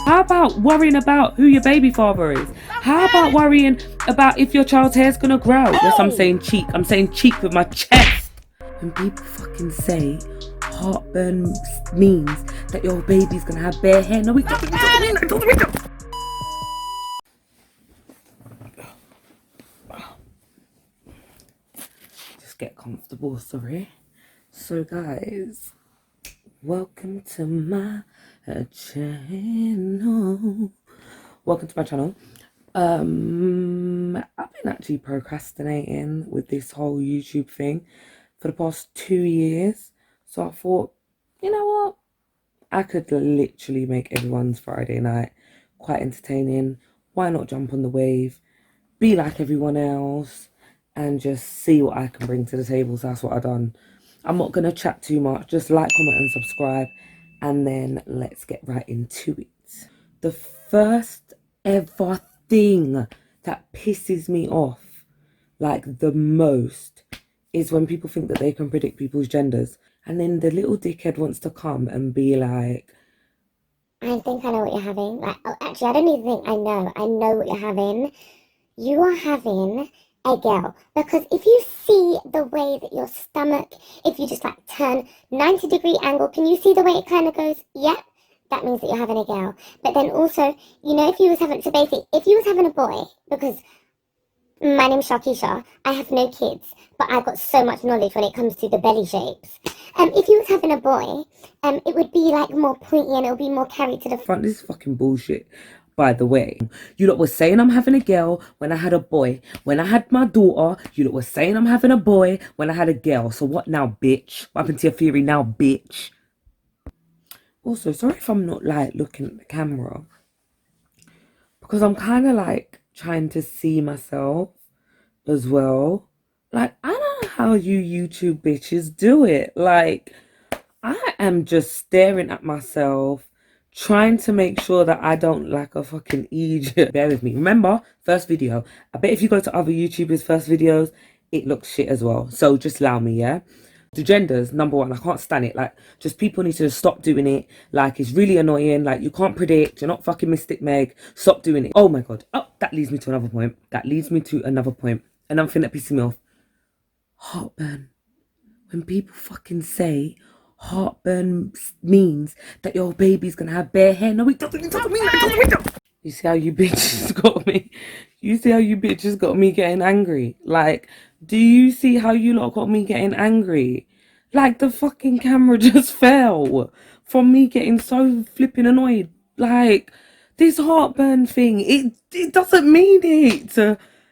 How about worrying about who your baby father is? How about worrying about if your child's hair's gonna grow? Yes, I'm saying cheek. I'm saying cheek with my chest. When people fucking say heartburn means that your baby's gonna have bare hair. No, it doesn't mean that. It doesn't mean that. Just get comfortable, sorry. So guys, welcome to my channel. Welcome to my channel. I've been actually procrastinating with this whole YouTube thing for the past 2 years. So I thought, you know what? I could literally make everyone's Friday night quite entertaining. Why not jump on the wave, be like everyone else, and just see what I can bring to the table? So that's what I've done. I'm not going to chat too much. Just like, comment, and subscribe. And then let's get right into it. The first ever thing that pisses me off, like the most, is when people think that they can predict people's genders. And then the little dickhead wants to come and be like, I think I know what you're having. Like, oh, actually, I don't even think I know. I know what you're having. You are having a girl. Because if you see the way that your stomach, if you just like turn 90-degree angle, can you see the way it kind of goes? Yep. That means that you're having a girl. But then also, you know, if you was having, so basically, if you was having a boy, because my name's Sharkeisha. I have no kids, but I've got so much knowledge when it comes to the belly shapes. If you was having a boy, it would be like more pointy and it would be more carried to the front. This is fucking bullshit. By the way, you lot was saying I'm having a girl when I had a boy. When I had my daughter, you lot was saying I'm having a boy when I had a girl. So what now, bitch? What happened to your theory now, bitch? Also, sorry if I'm not like looking at the camera, because I'm kind of like trying to see myself as well. Like, I don't know how you YouTube bitches do it. Like, I am just staring at myself, trying to make sure that I don't like a fucking idiot. Bear with me. Remember, first video. I bet if you go to other YouTubers' first videos, it looks shit as well. So just allow me, yeah? The genders, number one, I can't stand it. Like, just people need to stop doing it. Like, it's really annoying. Like, you can't predict. You're not fucking Mystic Meg. Stop doing it. Oh my god. Oh, that leads me to another point. Another thing that pisses me off. Heartburn. When people fucking say heartburn means that your baby's gonna have bare hair. No, it doesn't. It doesn't mean that. It doesn't mean that. You see how you bitches got me? You see how you bitches got me getting angry? Like, do you see how you lot got me getting angry? Like, the fucking camera just fell from me getting so flipping annoyed. Like, this heartburn thing, it doesn't mean it.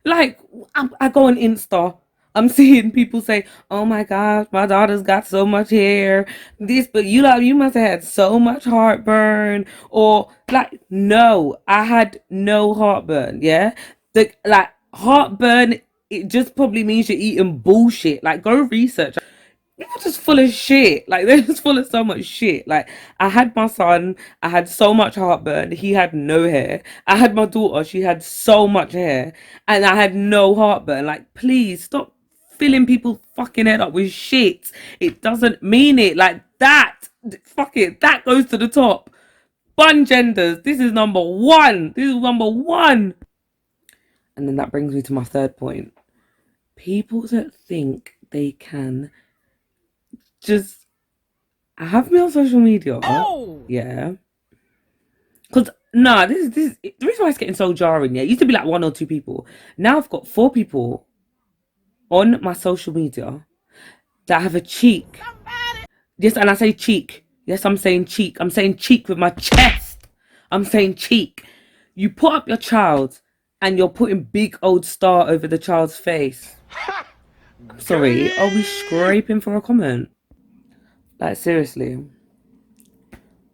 Like, I go on Insta. I'm seeing people say, "Oh my gosh, my daughter's got so much hair." This, but you must have had so much heartburn, or like, no, I had no heartburn. Yeah, the like heartburn, it just probably means you're eating bullshit. Like, go research. People just full of shit. Like, they're just full of so much shit. Like, I had my son, I had so much heartburn, he had no hair. I had my daughter, she had so much hair, and I had no heartburn. Like, please stop filling people's fucking head up with shit. It doesn't mean it. Like, that, fuck it, that goes to the top. Bun genders, this is number one. This is number one. And then that brings me to my third point. People that think they can just have me on social media. Oh, yeah. Because this the reason why it's getting so jarring. Yeah, it used to be like one or two people. Now I've got 4 people on my social media that have a cheek. Yes, and I say cheek. Yes, I'm saying cheek. I'm saying cheek with my chest. I'm saying cheek. You put up your child and you're putting big old star over the child's face. I'm sorry, are we scraping for a comment? Like, seriously.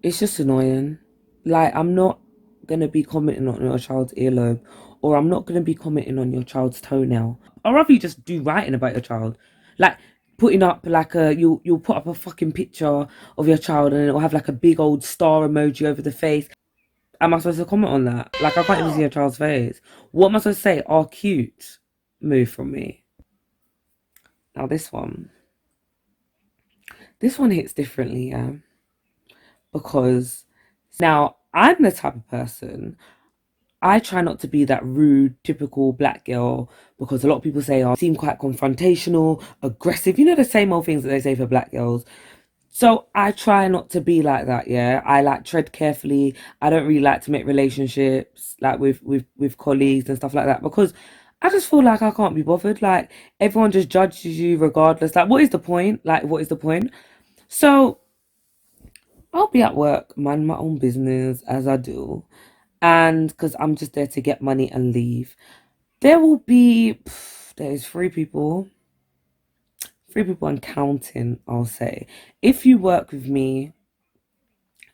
It's just annoying. Like, I'm not gonna be commenting on your child's earlobe, or I'm not gonna be commenting on your child's toenail. I'd rather you just do writing about your child. Like, putting up like you'll put up a fucking picture of your child and it'll have like a big old star emoji over the face. Am I supposed to comment on that? Like, I can't even see your child's face. What am I supposed to say? Oh, cute. Move from me. Now this one hits differently, yeah. Because now I'm the type of person, I try not to be that rude, typical black girl because a lot of people say, oh, I seem quite confrontational, aggressive, you know, the same old things that they say for black girls. So I try not to be like that, yeah. I like tread carefully. I don't really like to make relationships like with colleagues and stuff like that because I just feel like I can't be bothered. Like everyone just judges you regardless. Like what is the point? Like what is the point? So I'll be at work, mind my own business as I do, and because I'm just there to get money and leave. There will be there's three people and counting. I'll say if you work with me,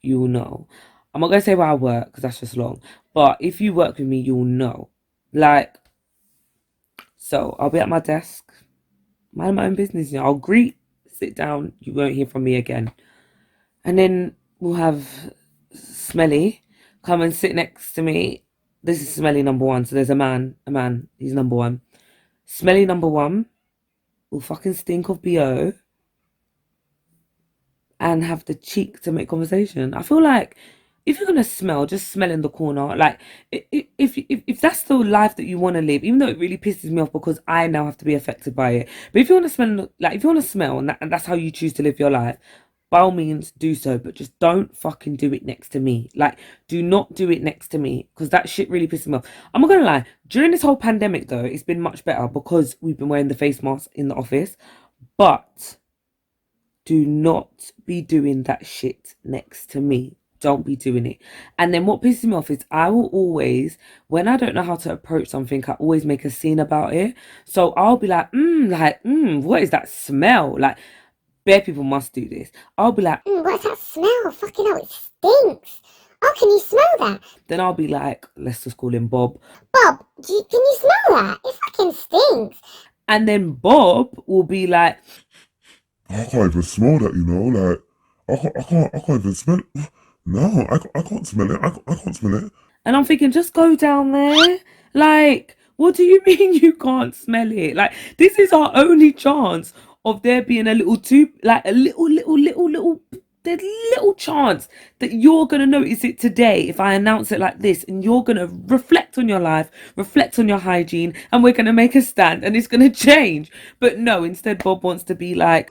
you'll know. I'm not gonna say where I work because that's just long. But if you work with me, you'll know. Like, so I'll be at my desk, mind my own business. You know, I'll greet, sit down. You won't hear from me again. And then we'll have Smelly come and sit next to me. This is Smelly number one. So there's a man. He's number one. Smelly number one will fucking stink of BO and have the cheek to make conversation. I feel like if you're gonna smell, just smell in the corner. Like if that's the life that you want to live, even though it really pisses me off because I now have to be affected by it. But if you want to smell, like if you want to smell, and that's how you choose to live your life, by all means do so. But just don't fucking do it next to me. Like do not do it next to me because that shit really pisses me off. I'm not gonna lie. During this whole pandemic though, it's been much better because we've been wearing the face mask in the office, but do not be doing that shit next to me. Don't be doing it. And then what pisses me off is I will always, when I don't know how to approach something, I always make a scene about it. So I'll be like, what is that smell? Like, bare people must do this. I'll be like, What's that smell? Fucking hell, it stinks. Oh, can you smell that? then I'll be like, let's just call him Bob. Bob, can you smell that? It fucking stinks. And then Bob will be like, I can't even smell that, you know, like, I can't even smell it. No, I can't smell it. I can't smell it. and I'm thinking, just go down there. Like, what do you mean you can't smell it? Like, this is our only chance of there being a little too, like a there's little chance that you're gonna notice it today if I announce it like this, and you're gonna reflect on your life, reflect on your hygiene, and we're gonna make a stand, and it's gonna change. But no, instead, Bob wants to be like,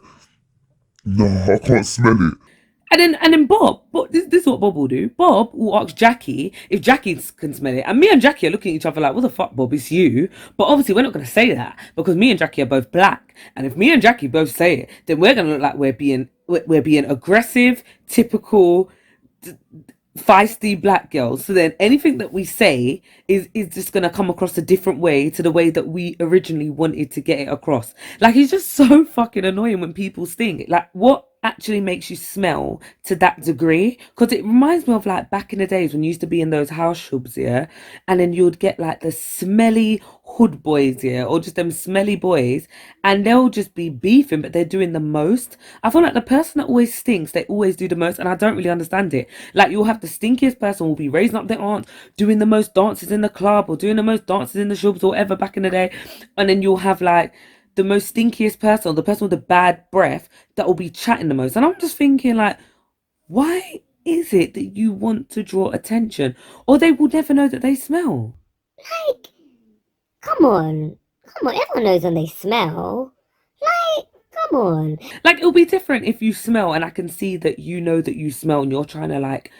No, I can't smell it. and then Bob, this is what Bob will do. Bob will ask Jackie if Jackie can smell it, and me and Jackie are looking at each other like, "What the fuck, Bob? It's you." But obviously, we're not going to say that because me and Jackie are both black, and if me and Jackie both say it, then we're going to look like we're being aggressive, typical, feisty black girls. So then anything that we say is just gonna come across a different way to the way that we originally wanted to get it across. Like it's just so fucking annoying when people stink. Like what actually makes you smell to that degree? Because it reminds me of like back in the days when you used to be in those house shubs, yeah, and then you'd get like the smelly hood boys, yeah, or just them smelly boys, and they'll just be beefing, but they're doing the most. I feel like the person that always stinks, they always do the most, and I don't really understand it. Like you'll have the stinkiest person will be raising up their aunt, doing the most dances in the club or doing the most dances in the shubs or whatever back in the day, and then you'll have like the most stinkiest person, or the person with the bad breath that will be chatting the most. And I'm just thinking like, why is it that you want to draw attention? Or they will never know that they smell. Like, come on. Come on, everyone knows when they smell. Like, come on. Like it'll be different if you smell and I can see that you know that you smell and you're trying to like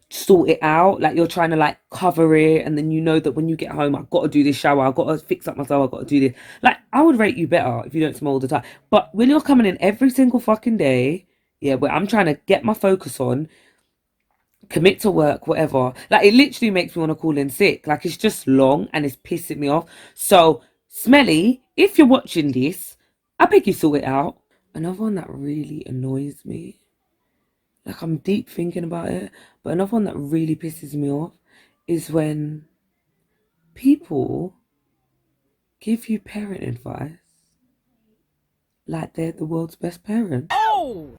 sort it out, like you're trying to like cover it, and then you know that when you get home I've got to do this shower, I've got to fix up myself, I've got to do this. Like I would rate you better if you don't smell all the time. But when you're coming in every single fucking day, yeah, where I'm trying to get my focus on, commit to work, whatever, like it literally makes me want to call in sick. Like it's just long and it's pissing me off. So Smelly, if you're watching this, I beg you sort it out. Another one that really annoys me, like I'm deep thinking about it, but another one that really pisses me off is when people give you parent advice like they're the world's best parent. Oh!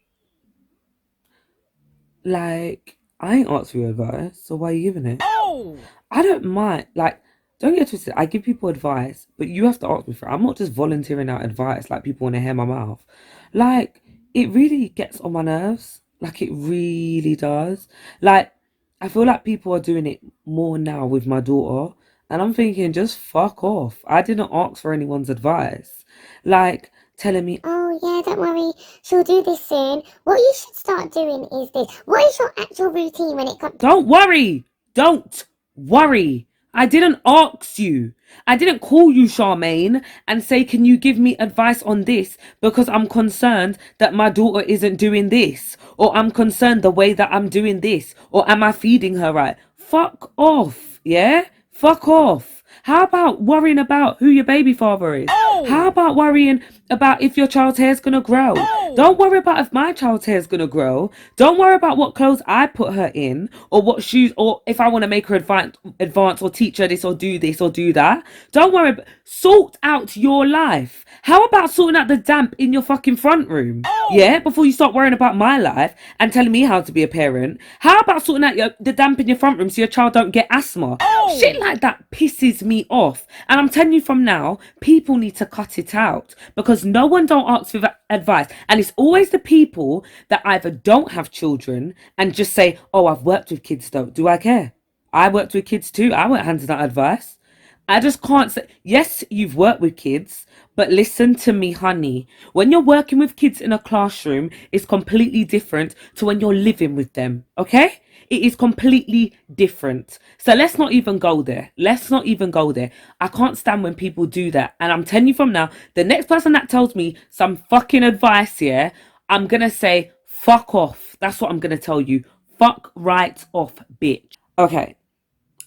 Like, I ain't asked for your advice, so why are you giving it? Oh! I don't mind, like, don't get twisted. I give people advice, but you have to ask me for it. I'm not just volunteering out advice like people want to hear my mouth. Like, it really gets on my nerves. Like, it really does. Like, I feel like people are doing it more now with my daughter. And I'm thinking, just fuck off. I didn't ask for anyone's advice. Like, telling me, Oh, yeah, don't worry. She'll do this soon. What you should start doing is this. What is your actual routine when it comes? don't worry. Don't worry. I didn't ask you. I didn't call you, Charmaine, and say, can you give me advice on this? Because I'm concerned that my daughter isn't doing this. Or I'm concerned the way that I'm doing this. Or am I feeding her right? Fuck off. Yeah? Fuck off. How about worrying about who your baby father is? Oh. How about worrying about if your child's hair's gonna grow? Oh. Don't worry about if my child's hair's gonna grow. Don't worry about what clothes I put her in, or what shoes, or if I want to make her advance or teach her this or do that. Don't worry. Sort out your life. How about sorting out the damp in your fucking front room? Oh. Yeah, before you start worrying about my life and telling me how to be a parent. How about sorting out the damp in your front room so your child don't get asthma? Oh. Shit like that pisses me off. And I'm telling you from now, people need to cut it out, because no one don't ask for advice. And it's always the people that either don't have children and just say, oh, I've worked with kids though. Do I care? I worked with kids too. I won't handle that advice. I just can't say, yes, you've worked with kids, but listen to me, honey. When you're working with kids in a classroom, it's completely different to when you're living with them, okay? It is completely different. So let's not even go there. Let's not even go there. I can't stand when people do that. And I'm telling you from now, the next person that tells me some fucking advice here, I'm going to say, fuck off. That's what I'm going to tell you. Fuck right off, bitch. Okay,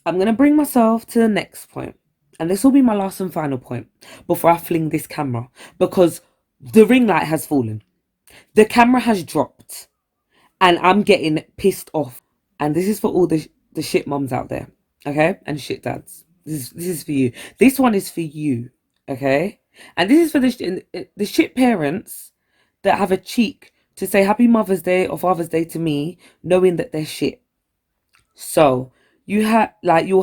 I'm going to bring myself to the next point. And this will be my last and final point before I fling this camera, because the ring light has fallen. The camera has dropped and I'm getting pissed off. And this is for all the shit mums out there, okay? And shit dads. This is for you. This one is for you, okay? And this is for the shit parents that have a cheek to say Happy Mother's Day or Father's Day to me, knowing that they're shit. So you'll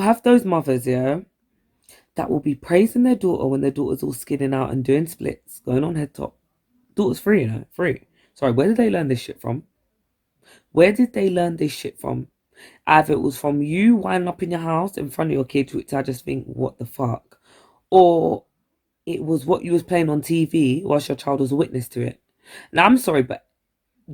have those mothers, yeah, that will be praising their daughter when their daughter's all skidding out and doing splits, going on head top. Daughter's free, you know, free. Sorry, where did they learn this shit from? Where did they learn this shit from? Either it was from you winding up in your house in front of your kids, which I just think, what the fuck? Or it was what you was playing on TV whilst your child was a witness to it. Now, I'm sorry, but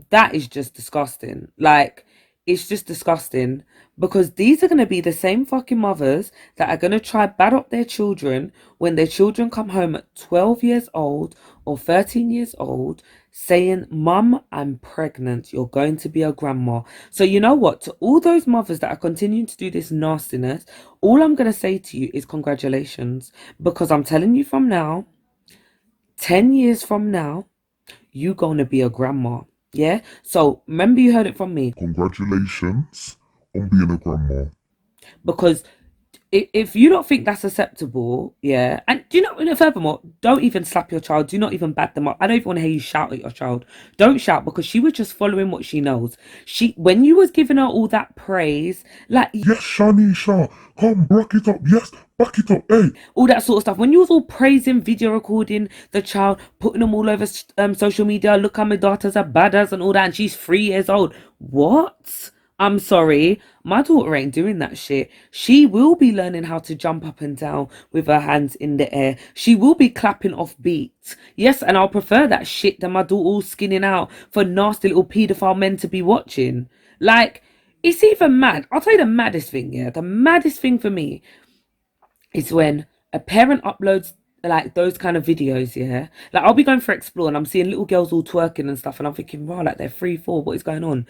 that is just disgusting. Like, it's just disgusting, because these are going to be the same fucking mothers that are going to try bad up their children when their children come home at 12 years old or 13 years old saying, Mum, I'm pregnant, you're going to be a grandma. So you know what, to all those mothers that are continuing to do this nastiness, all I'm going to say to you is congratulations, because I'm telling you from now, 10 years from now, you gonna be a grandma. Yeah, so remember, you heard it from me. Congratulations on being a grandma. Because if you don't think that's acceptable, yeah, and do you know, furthermore, don't even slap your child, do not even bad them up. I don't even want to hear you shout at your child. Don't shout, because she was just following what she knows. When you was giving her all that praise, like, Yes, Shanisha, come, back it up. Yes, back it up. Hey, all that sort of stuff, when you was all praising, video recording the child, putting them all over social media, look how my daughter's a badass and all that, and she's 3 years old. What? I'm sorry, my daughter ain't doing that shit. She will be learning how to jump up and down with her hands in the air. She will be clapping off beats. Yes, and I'll prefer that shit than my daughter all skinning out for nasty little paedophile men to be watching. Like, it's even mad. I'll tell you the maddest thing, yeah? The maddest thing for me is when a parent uploads like those kind of videos, yeah. Like, I'll be going for Explore and I'm seeing little girls all twerking and stuff, and I'm thinking, wow, like they're 3, 4, what is going on?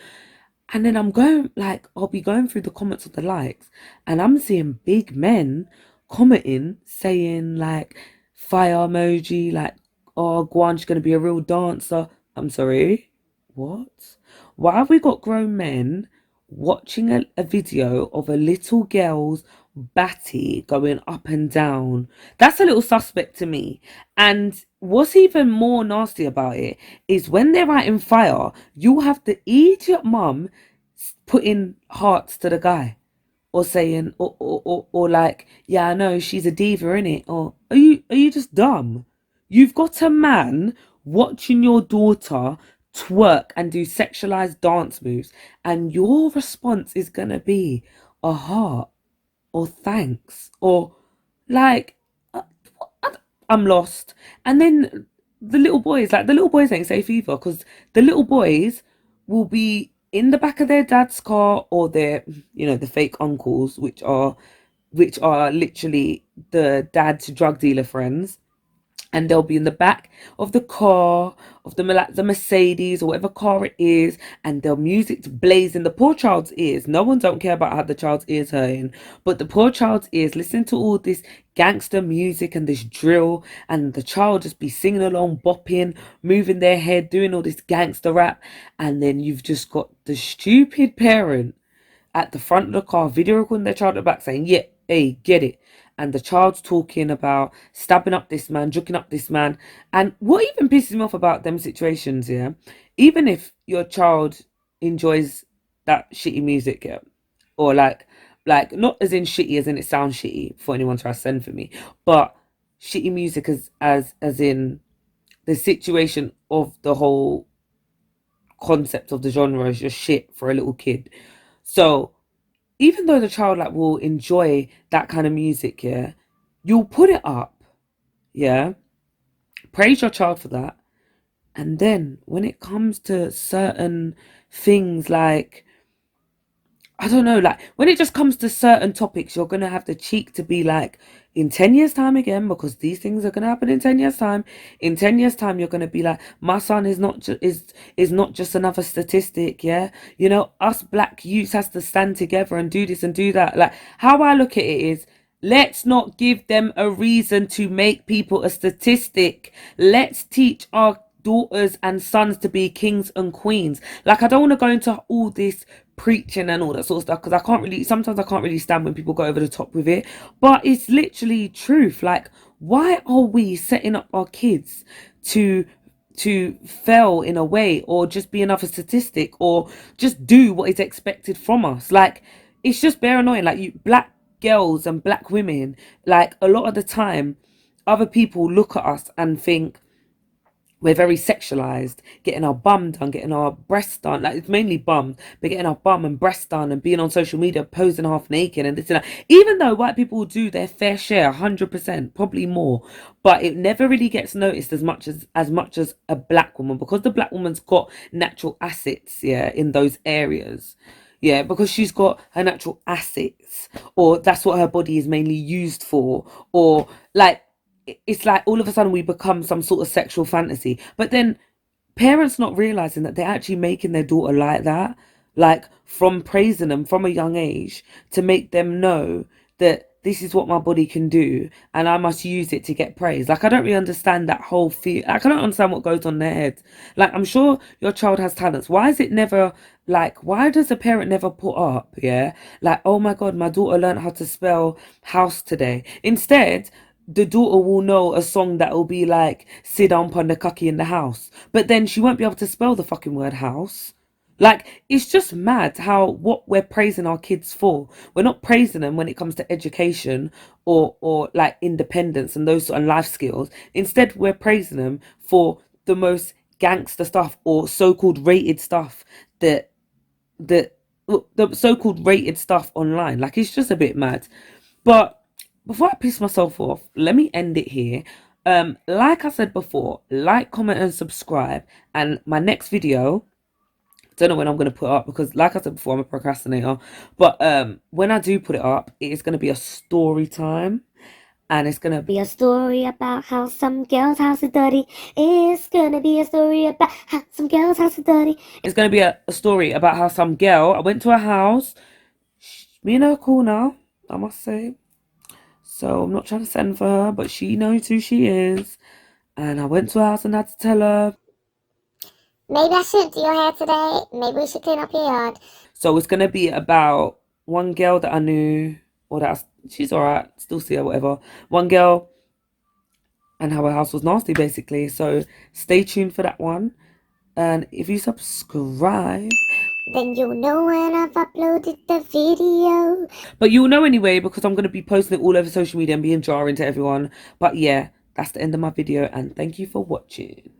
And then I'll be going through the comments of the likes, and I'm seeing big men commenting, saying like fire emoji, like, oh, Guan's gonna be a real dancer. I'm sorry, what? Why have we got grown men watching a video of a little girl's batty going up and down? That's a little suspect to me. And what's even more nasty about it is when they're writing fire, you have the idiot mum putting hearts to the guy, or saying, or like, yeah, I know she's a diva, innit? Or are you just dumb? You've got a man watching your daughter twerk and do sexualized dance moves, and your response is gonna be a heart or thanks or like uh, I'm lost. And then the little boys ain't safe either, because the little boys will be in the back of their dad's car or their, the fake uncles, which are literally the dad's drug dealer friends, and they'll be in the back of the car of the Mercedes or whatever car it is, and their music's blazing. The poor child's ears. No one don't care about how the child's ears hurting, but the poor child's ears listen to all this gangster music and this drill, and the child just be singing along, bopping, moving their head, doing all this gangster rap, and then you've just got the stupid parent at the front of the car, video recording their child at the back saying, yeah, hey, get it. And the child's talking about stabbing up this man, juking up this man. And what even pisses me off about them situations, yeah, even if your child enjoys that shitty music, yeah, or like not as in shitty as in it sounds shitty for anyone to send for me, but shitty music as in the situation of the whole concept of the genre is just shit for a little kid. So even though the child like will enjoy that kind of music, yeah, you'll put it up, yeah, praise your child for that. And then when it comes to certain things like, I don't know, like when it just comes to certain topics, you're gonna have the cheek to be like, in 10 years' time again, because these things are gonna happen in 10 years' time. In 10 years' time, you're gonna be like, my son is not just another statistic, yeah. Us black youths has to stand together and do this and do that. Like how I look at it is, let's not give them a reason to make people a statistic. Let's teach our daughters and sons to be kings and queens. Like I don't want to go into all this preaching and all that sort of stuff, because sometimes I can't really stand when people go over the top with it, but it's literally truth. Like, why are we setting up our kids to fail in a way, or just be another statistic, or just do what is expected from us? Like, it's just bare annoying. Like, you black girls and black women, like a lot of the time other people look at us and think we're very sexualized, getting our bum done, getting our breasts done. Like, it's mainly bum, but getting our bum and breasts done and being on social media posing half naked and this and that. Even though white people do their fair share, 100%, probably more, but it never really gets noticed as much as a black woman, because the black woman's got natural assets, yeah, in those areas. Yeah, because she's got her natural assets, or that's what her body is mainly used for, or like it's like all of a sudden we become some sort of sexual fantasy. But then parents not realizing that they're actually making their daughter like that, like from praising them from a young age to make them know that this is what my body can do and I must use it to get praise. Like, I don't really understand that whole feel. Like, I don't understand what goes on in their head. Like, I'm sure your child has talents. Why is it never like, why does a parent never put up, yeah, like, oh my god, my daughter learned how to spell house today? Instead, the daughter will know a song that will be like, sit down on the cucky in the house, but then she won't be able to spell the fucking word house. Like, it's just mad how what we're praising our kids for. We're not praising them when it comes to education or like independence and those sort of life skills. Instead, we're praising them for the most gangster stuff or so-called rated stuff that the the so-called rated stuff online. Like, it's just a bit mad. But before I piss myself off, let me end it here. Like I said before, like, comment, and subscribe. And my next video, don't know when I'm gonna put up, because like I said before, I'm a procrastinator. But when I do put it up, it is gonna be a story time. And it's gonna Be a story about how some girl's house is dirty. It's gonna be a story about how some girl's house is dirty. it's gonna be a story about how some girl, I went to her house, me in her corner, I must say. So I'm not trying to send for her, but she knows who she is. And I went to her house and had to tell her. Maybe I shouldn't do your hair today. Maybe we should clean up your yard. So it's gonna be about one girl that I knew, or she's alright, still see her, whatever. One girl and how her house was nasty, basically. So stay tuned for that one. And if you subscribe, Then you'll know when I've uploaded the video. but you'll know anyway, because I'm gonna be posting it all over social media and being jarring to everyone. But yeah, that's the end of my video, and thank you for watching.